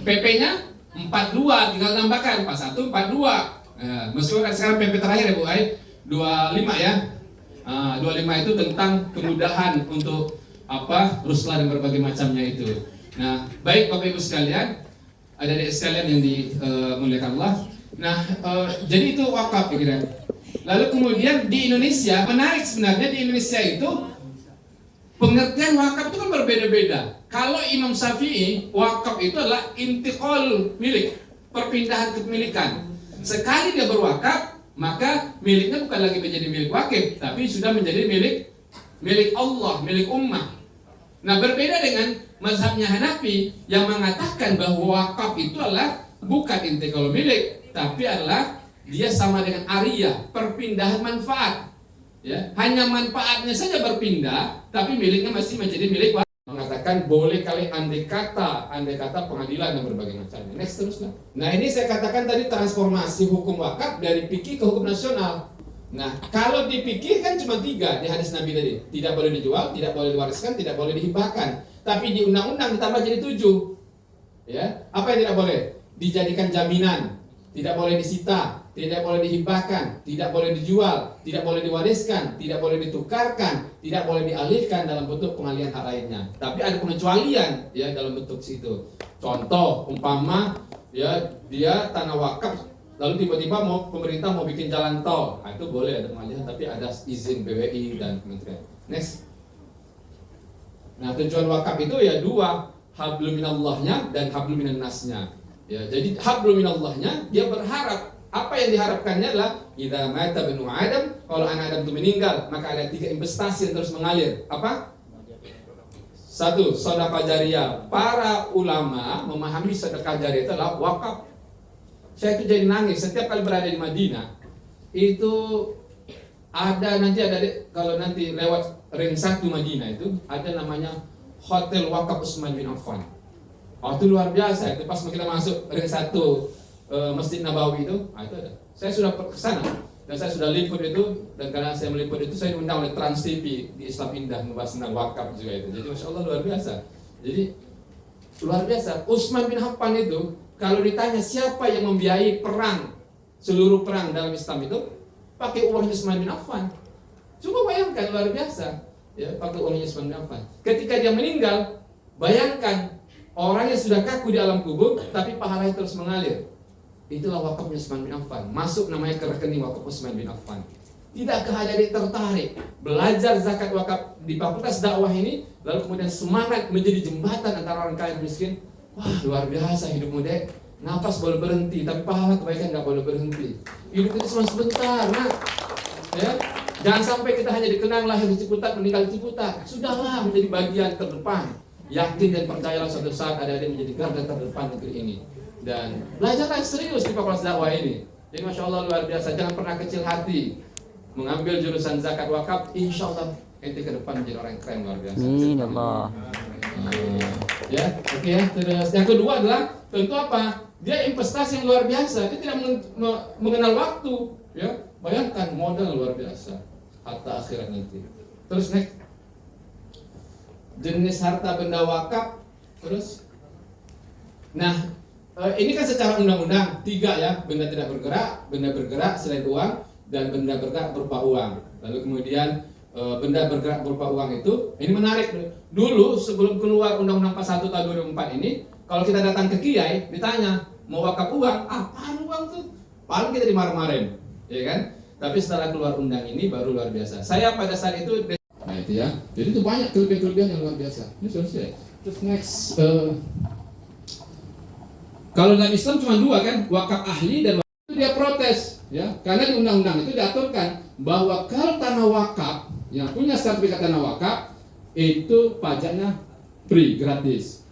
PP-nya 42, tinggal tambahkan 41, 42. Meskipun sekarang PP terakhir ya Bu Ai, 25 ya. 25 itu tentang kemudahan untuk ruslah dan berbagai macamnya itu. Nah, baik Bapak Ibu sekalian, adik-adik sekalian yang dimuliakan Allah. Nah, jadi itu wakaf ya. Lalu kemudian di Indonesia, menarik sebenarnya di Indonesia itu pengertian wakaf itu kan berbeda-beda. Kalau Imam Syafi'i, wakaf itu adalah intiqal milik, perpindahan kepemilikan. Sekali dia berwakaf, maka miliknya bukan lagi menjadi milik wakif, tapi sudah menjadi milik Allah, milik ummah. Nah, berbeda dengan mazhabnya Hanafi yang mengatakan bahwa wakaf itu adalah bukan intiqal milik, tapi adalah dia sama dengan ariyah, perpindahan manfaat. Ya, hanya manfaatnya saja berpindah, tapi miliknya masih menjadi milik wakaf. Mengatakan boleh kali andai kata pengadilan dan berbagai macamnya. Next teruslah. Nah, ini saya katakan tadi transformasi hukum wakaf dari fikih ke hukum nasional. Nah, kalau di fikih kan cuma 3 di hadis Nabi tadi. Tidak boleh dijual, tidak boleh diwariskan, tidak boleh dihibahkan. Tapi di undang-undang ditambah jadi 7. Ya, apa yang tidak boleh? Dijadikan jaminan, tidak boleh disita, tidak boleh dihibahkan, tidak boleh dijual, tidak boleh diwariskan, tidak boleh ditukarkan, tidak boleh dialihkan dalam bentuk pengalihan hak lainnya. Tapi ada pengecualian ya dalam bentuk situ. Contoh, umpama ya dia tanah wakaf, lalu tiba-tiba pemerintah mau bikin jalan tol, itu boleh ada pengalihan, tapi ada izin BWI dan kementerian. Next. Nah, tujuan wakaf itu ya 2, hablum minallahnya dan hablum minannasnya. Ya, jadi hablum minallahnya dia berharap. Apa yang diharapkannya adalah idza mata banu Adam, kalau anak Adam itu meninggal, maka ada 3 investasi yang terus mengalir. Apa? 1, sedekah jariyah. Para ulama memahami sedekah jariyah itu adalah wakaf. Saya itu jadi nangis setiap kali berada di Madinah. Itu ada kalau nanti lewat ring 1 Madinah itu ada namanya Hotel Wakaf Utsman bin Affan. Oh, itu luar biasa. Itu pas kita masuk ring 1 Masjid Nabawi itu ada. Saya sudah ke sana dan saya sudah liput itu, dan karena saya meliput itu saya diundang oleh Trans TV di Islam Indah membahas tentang wakaf juga itu. Jadi Masya Allah luar biasa. Jadi luar biasa. Utsman bin Affan itu kalau ditanya siapa yang membiayai perang, seluruh perang dalam Islam itu pakai uangnya Utsman bin Affan. Coba bayangkan, luar biasa. Ya, pakai uangnya Utsman bin Affan. Ketika dia meninggal, bayangkan orangnya sudah kaku di alam kubur, tapi pahalanya terus mengalir. Itulah wakafnya Utsman bin Affan. Masuk namanya ke rekening wakaf Utsman bin Affan. Tidakkah adik tertarik belajar zakat wakaf di fakultas dakwah ini, lalu kemudian semangat menjadi jembatan antara orang kaya dan miskin? Wah, luar biasa hidupmu, Dek. Napas boleh berhenti, tapi pahala kebaikan nggak boleh berhenti. Hidup itu cuma sebentar, nak. Ya, jangan sampai kita hanya dikenang lahir di Ciputat, meninggal di Ciputat. Sudahlah menjadi bagian terdepan. Yakin dan percayalah suatu saat adik-adik menjadi garda terdepan negeri ini. Dan belajarlah serius di fakultas dakwah ini. Jadi Masya Allah luar biasa. Jangan pernah kecil hati mengambil jurusan zakat wakaf. Insya Allah ente ke depan menjadi orang yang keren, luar biasa. Amin Allah. Ya, oke ya. Terus yang kedua adalah tentu apa? Dia investasi yang luar biasa. Dia tidak mengenal waktu. Ya, bayangkan modal luar biasa harta akhirat nanti. Terus next, jenis harta benda wakaf. Terus, nah. Ini kan secara undang-undang 3 ya, benda tidak bergerak, benda bergerak selain uang, dan benda bergerak berupa uang. Lalu kemudian benda bergerak berupa uang itu, ini menarik. Dulu sebelum keluar Undang-Undang 41 tahun 2004 ini, kalau kita datang ke kiai, ditanya mau wakaf uang, apaan uang tuh? Paling kita dimarah-marahin, ya kan? Tapi setelah keluar undang ini baru luar biasa. Saya pada saat itu, nah itu ya, jadi itu banyak kelebihan-kelebihan yang luar biasa. Ini selesai. Terus next. Kalau dalam Islam cuma 2 kan, wakaf ahli dan wakaf itu dia protes, ya, karena di undang-undang itu diaturkan bahwa kalau tanah wakaf yang punya sertifikat tanah wakaf itu pajaknya free, gratis.